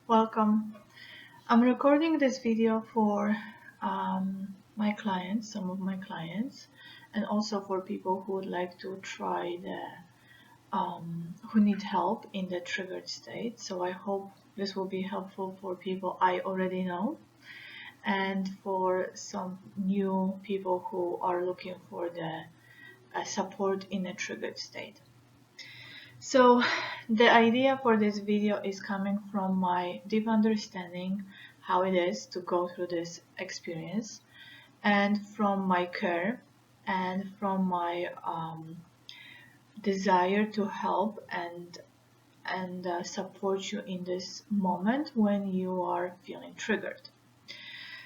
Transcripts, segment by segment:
Welcome. I'm recording this video for my clients, some of my clients, and also for people who would like to try who need help in the triggered state. So I hope this will be helpful for people I already know and for some new people who are looking for the support in a triggered state. So the idea for this video is coming from my deep understanding how it is to go through this experience, and from my care and from my desire to help and support you in this moment when you are feeling triggered.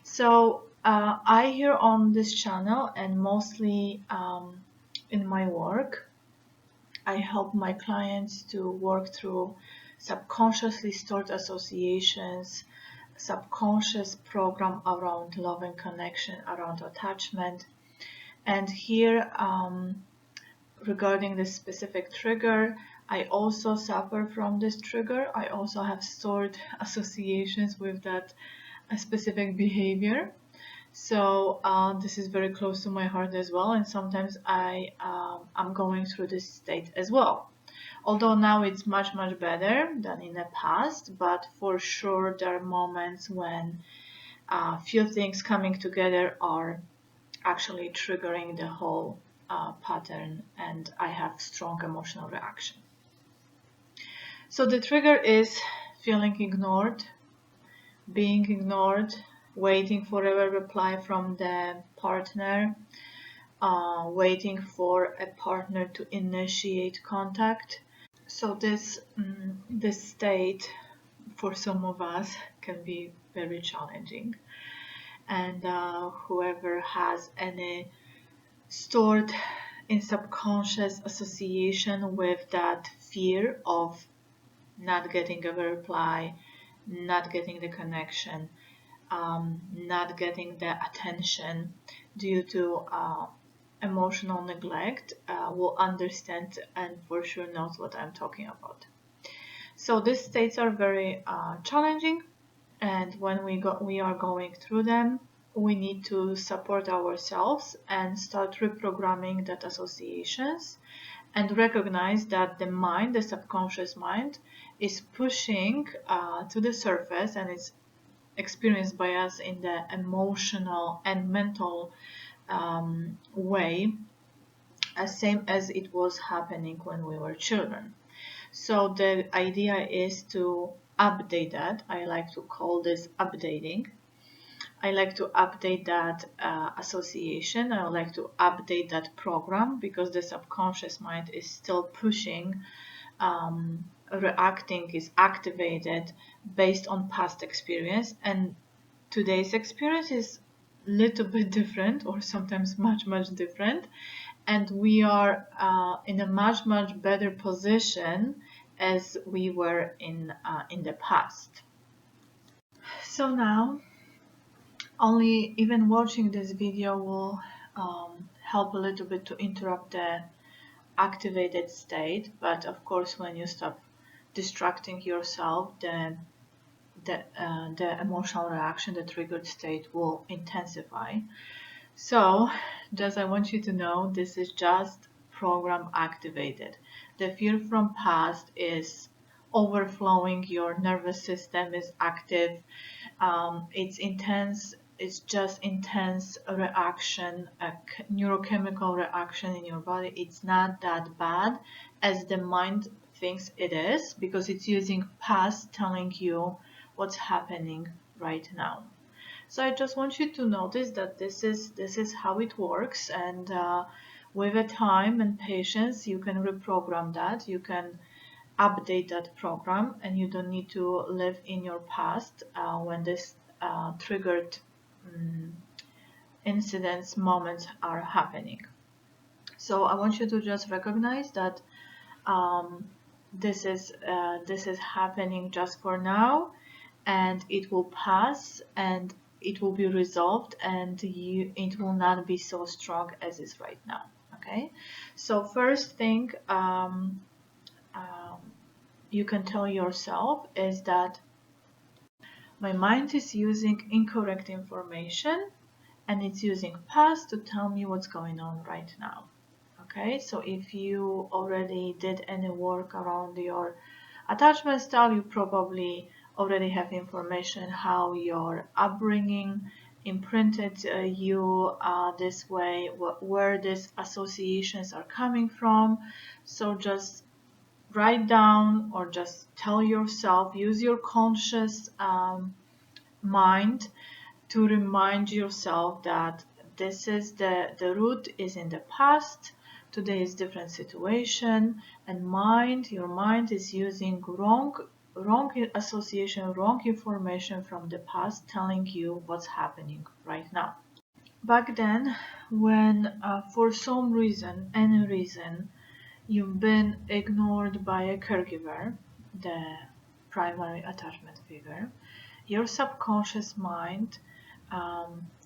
So I here on this channel and mostly in my work, I help my clients to work through subconsciously stored associations, subconscious program around love and connection, around attachment. And here, regarding this specific trigger, I also suffer from this trigger. I also have stored associations with that specific behavior. So this is very close to my heart as well, and sometimes I'm going through this state as well. Although now it's much better than in the past, but for sure there are moments when few things coming together are actually triggering the whole pattern, and I have strong emotional reaction. So the trigger is feeling ignored, being ignored, waiting for a reply from the partner, waiting for a partner to initiate contact. So this state for some of us can be very challenging, and whoever has any stored in subconscious association with that fear of not getting a reply, not getting the connection, not getting the attention due to emotional neglect will understand and for sure knows what I'm talking about. So these states are very challenging, and when we are going through them, we need to support ourselves and start reprogramming that associations and recognize that the mind, the subconscious mind, is pushing to the surface, and it's experienced by us in the emotional and mental way, same as it was happening when we were children. So the idea is to update that. I like to call this updating. I like to update that association. I like to update that program because the subconscious mind is still pushing, reacting, is activated based on past experience, and today's experience is a little bit different, or sometimes much different, and we are in a much better position as we were in the past. So now only even watching this video will help a little bit to interrupt the activated state, but of course when you stop distracting yourself, the emotional reaction, the triggered state will intensify. So just I want you to know this is just program activated. The fear from past is overflowing, your nervous system is active, it's intense, it's just intense reaction, a neurochemical reaction in your body. It's not that bad as the mind thinks it is, because it's using past telling you what's happening right now. So I just want you to notice that this is how it works, and with a time and patience you can reprogram that, you can update that program, and you don't need to live in your past when this triggered incidents, moments are happening. So I want you to just recognize that this is happening just for now, and it will pass, and it will be resolved, and it will not be so strong as is right now. Okay, so first thing you can tell yourself is that My mind is using incorrect information and it's using past to tell me what's going on right now. Okay, so if you already did any work around your attachment style, you probably already have information how your upbringing imprinted you this way, where these associations are coming from. So just write down or just tell yourself, use your conscious mind to remind yourself that this is the root is in the past, today is different situation, and your mind is using wrong association, wrong information from the past telling you what's happening right now. Back then, when for some reason, any reason, you've been ignored by a caregiver, the primary attachment figure, your subconscious mind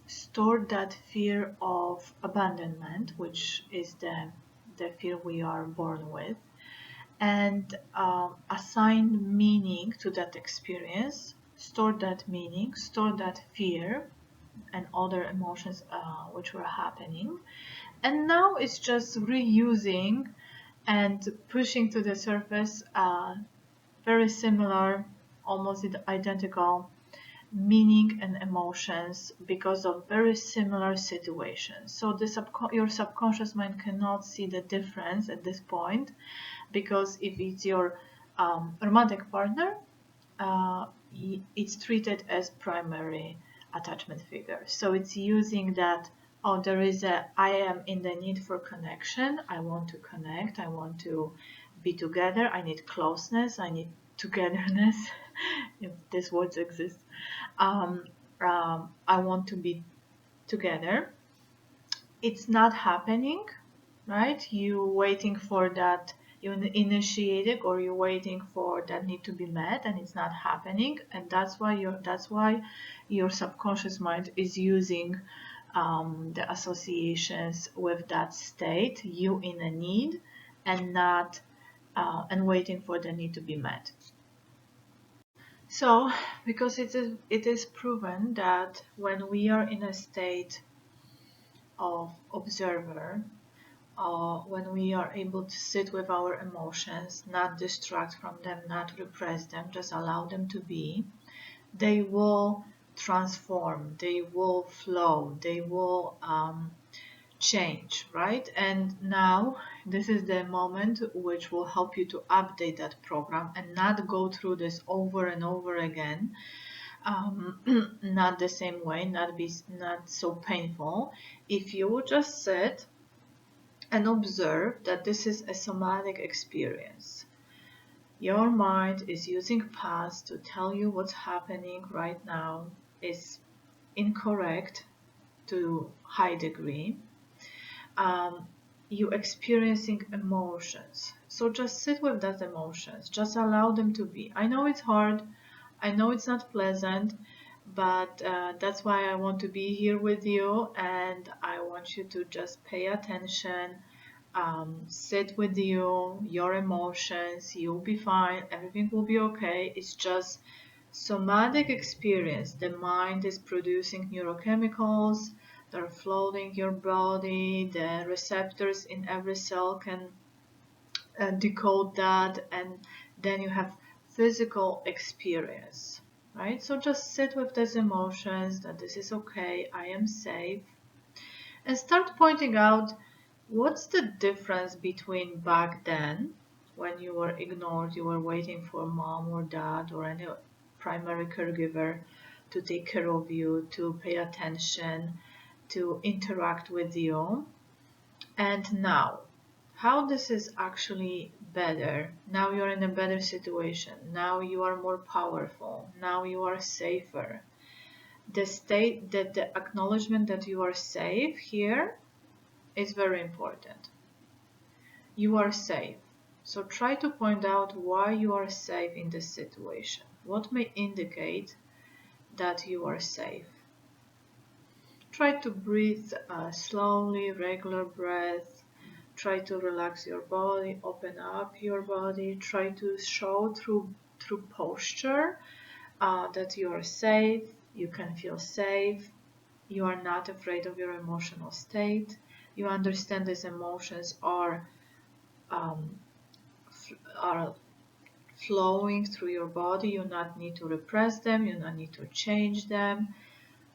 stored that fear of abandonment, which is the fear we are born with, and assigned meaning to that experience, stored that meaning, stored that fear and other emotions which were happening. And now it's just reusing and pushing to the surface very similar, almost identical meaning and emotions because of very similar situations. So your subconscious mind cannot see the difference at this point, because if it's your romantic partner, it's treated as primary attachment figure. So it's using that, oh, I am in the need for connection, I want to connect, I want to be together, I need closeness, I need togetherness, if these words exist. I want to be together. It's not happening, right? You waiting for that, you initiating, or you're waiting for that need to be met, and it's not happening, and that's why your subconscious mind is using the associations with that state, you in a need, and not and waiting for the need to be met. So, because it is proven that when we are in a state of observer, when we are able to sit with our emotions, not distract from them, not repress them, just allow them to be, they will transform, they will flow, they will change, right? And now this is the moment which will help you to update that program and not go through this over and over again. Not the same way, not so painful. If you would just sit and observe that this is a somatic experience. Your mind is using past to tell you what's happening right now is incorrect to high degree. You experiencing emotions. So just sit with that emotions. Just allow them to be. I know it's hard. I know it's not pleasant, but that's why I want to be here with you, and I want you to just pay attention, sit with your emotions. You'll be fine. Everything will be okay. It's just somatic experience. The mind is producing neurochemicals that are flooding your body. The receptors in every cell can decode that, and then you have physical experience, right? So just sit with these emotions, that this is okay, I am safe, and start pointing out what's the difference between back then, when you were ignored, you were waiting for mom or dad or any primary caregiver to take care of you, to pay attention, to interact with you, and now, how this is actually better. Now you're in a better situation. Now you are more powerful. Now you are safer. The state that the acknowledgement that you are safe here is very important. You are safe. So try to point out why you are safe in this situation. What may indicate that you are safe? Try to breathe slowly, regular breath. Try to relax your body, open up your body. Try to show through posture that you are safe, you can feel safe, you are not afraid of your emotional state, you understand these emotions um, are flowing through your body, you not need to repress them, you not need to change them.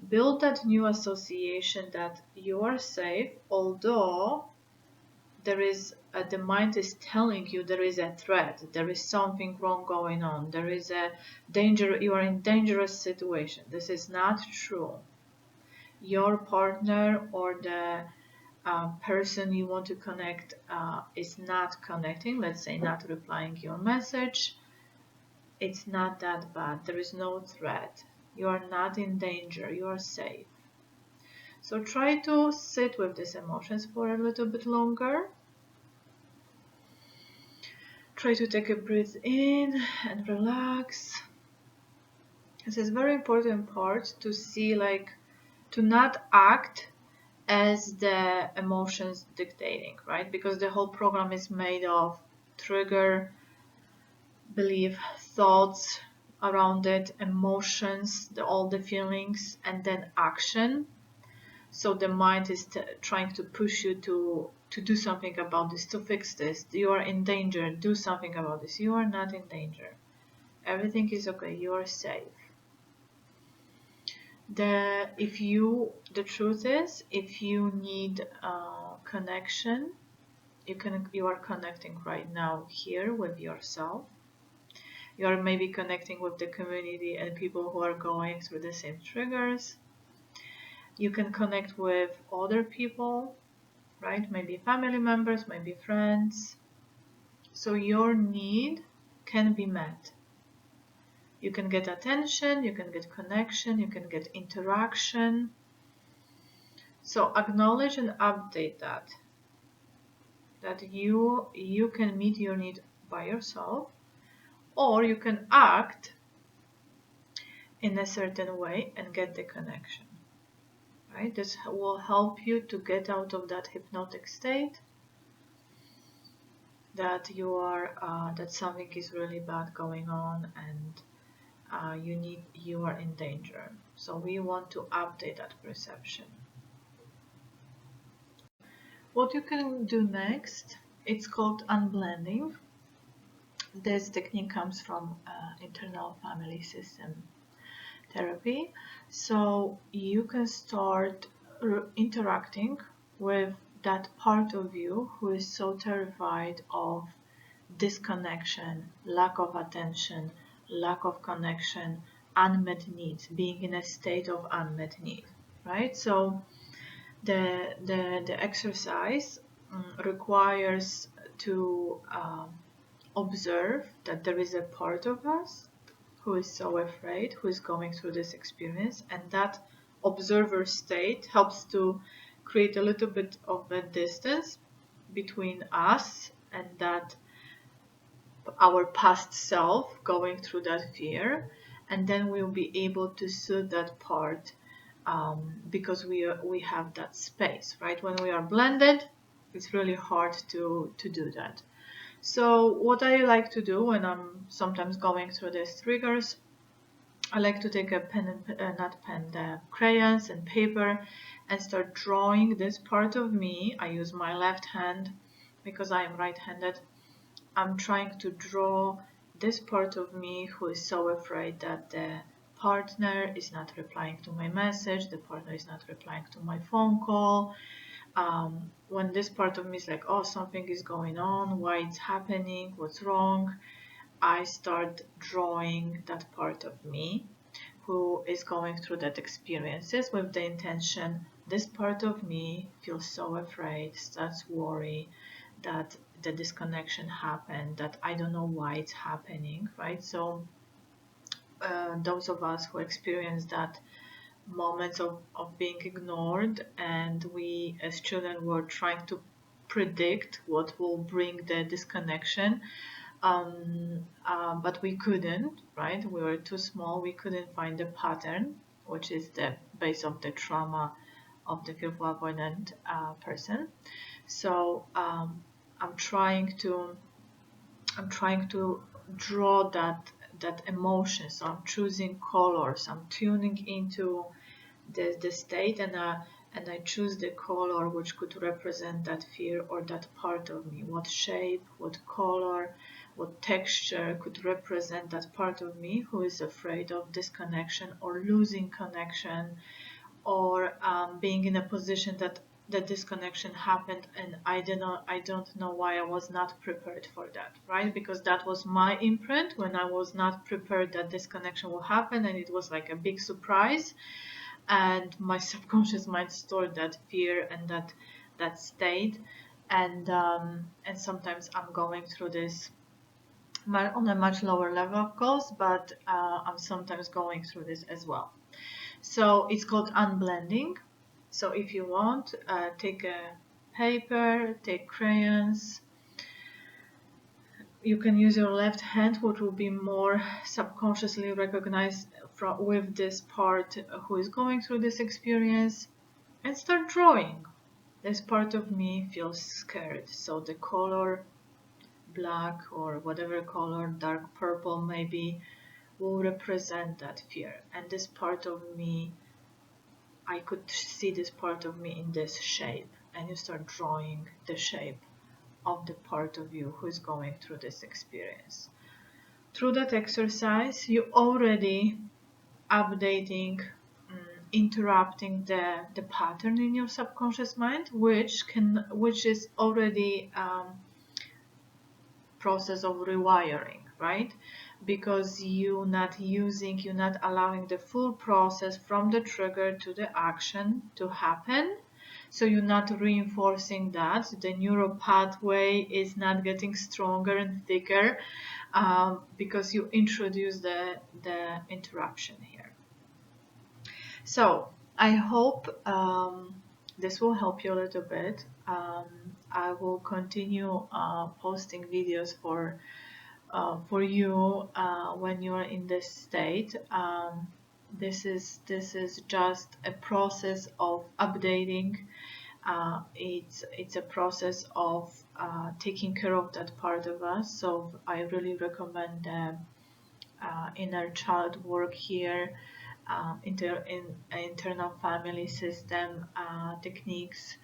Build that new association that you are safe, although the mind is telling you there is a threat, there is something wrong going on, there is a danger, you are in dangerous situation. This is not true. Your partner or the person you want to connect is not connecting, let's say not replying your message. It's not that bad. There is no threat. You are not in danger. You are safe. So try to sit with these emotions for a little bit longer. Try to take a breath in and relax. This is a very important part to see, like, to not act as the emotions dictating, right? Because the whole program is made of trigger, belief, thoughts around it, emotions, all the feelings, and then action. So the mind is trying to push you to do something about this, to fix this. You are in danger. Do something about this. You are not in danger. Everything is okay. You are safe. The truth is, if you need connection, you are connecting right now here with yourself. You are maybe connecting with the community and people who are going through the same triggers. You can connect with other people, right? Maybe family members, maybe friends. So your need can be met. You can get attention, you can get connection, you can get interaction. So acknowledge and update that you can meet your need by yourself, or you can act in a certain way and get the connection. Right? This will help you to get out of that hypnotic state that that something is really bad going on and you are in danger. So we want to update that perception. What you can do next, it's called unblending. This technique comes from internal family system therapy. So you can start interacting with that part of you who is so terrified of disconnection, lack of attention, lack of connection, unmet needs, being in a state of unmet need, right? So the exercise requires to observe that there is a part of us who is so afraid, who is going through this experience, and that observer state helps to create a little bit of a distance between us and that our past self going through that fear, and then we'll be able to soothe that part because we have that space, right? When we are blended, it's really hard to do that. So what I like to do when I'm sometimes going through these triggers, I like to take a pen and the crayons and paper and start drawing this part of me. I use my left hand because I am right-handed. I'm trying to draw this part of me who is so afraid that the partner is not replying to my message, the partner is not replying to my phone call. When this part of me is like, oh, something is going on, why it's happening, what's wrong, I start drawing that part of me who is going through that experiences with the intention, this part of me feels so afraid, starts worry that the disconnection happened, that I don't know why it's happening, right? So those of us who experience that moments of being ignored, and we as children were trying to predict what will bring the disconnection, but we couldn't, right? We were too small, we couldn't find the pattern, which is the base of the trauma of the fearful avoidant person. So I'm trying to draw that emotion. So I'm choosing colors, I'm tuning into the state, and I choose the color which could represent that fear or that part of me. What shape, what color, what texture could represent that part of me who is afraid of disconnection or losing connection, or being in a position that the disconnection happened and I don't know why I was not prepared for that, right? Because that was my imprint when I was not prepared that disconnection will happen, and it was like a big surprise, and my subconscious mind stored that fear and that state, and sometimes I'm going through this on a much lower level, of course, but I'm sometimes going through this as well. So it's called unblending. So if you want, take a paper, take crayons. You can use your left hand, which will be more subconsciously recognized with this part who is going through this experience, and start drawing. This part of me feels scared. So the color black or whatever color, dark purple maybe, will represent that fear. And this part of me, I could see this part of me in this shape, and you start drawing the shape of the part of you who is going through this experience. Through that exercise, you already updating, interrupting the pattern in your subconscious mind, which is already process of rewiring, right? Because you're not allowing the full process from the trigger to the action to happen. So you're not reinforcing that. The neural pathway is not getting stronger and thicker because you introduce the interruption here. So I hope this will help you a little bit. I will continue posting videos for you when you're in this state. This is just a process of updating. It's a process of taking care of that part of us. So I really recommend the inner child work here, internal family system techniques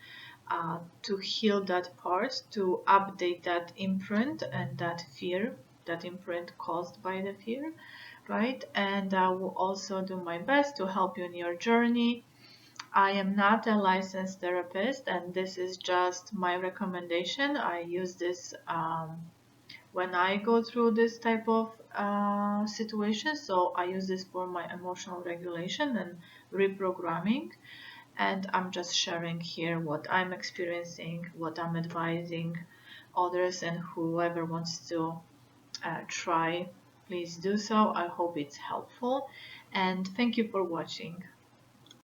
to heal that part, to update that imprint and that fear, that imprint caused by the fear, right? And I will also do my best to help you in your journey. I am not a licensed therapist, and this is just my recommendation. I use this when I go through this type of situation. So I use this for my emotional regulation and reprogramming. And I'm just sharing here what I'm experiencing, what I'm advising others, and whoever wants to try, please do so. I hope it's helpful, and thank you for watching.